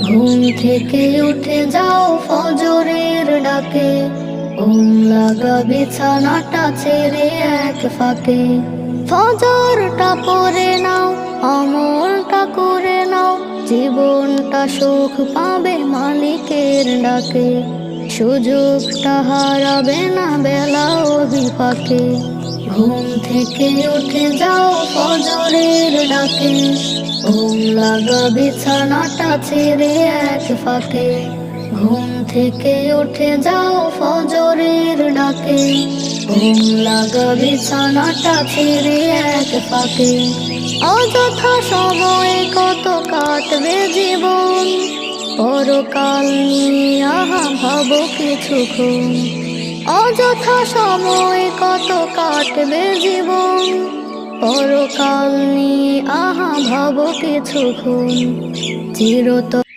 ঘুম থেকে উঠে যাও ফজরের ডাকে, ঘুম লাগা বিছানাটা ছেড়ে এক ফাঁকে। ফজরটা পড়ে নাও, আমলটা করে নাও, জীবনটা সুখ পাবে মালিকের ডাকে। সুযোগটা হারাবে না বেলা বিপাকে। ঘুম থেকে উঠে যাও ফজরের ডাকে, ঘুম লাগা বিছানাটা ছেড়ে এক ফাঁকে। ঘুম থেকে উঠে যাও ফজরের ডাকে, ঘুম লাগা বিছানাটা ছেড়ে এক ফাঁকে। অযথা সময় কত কাটবে জীবন, পরকাল নিয়ে আহা ভাবো কিছুক্ষণ। অযথা সময় কত কাটবে জীবন, পরকাল নিয়ে আহা ভাবো কিছুক্ষণ। চিরতরে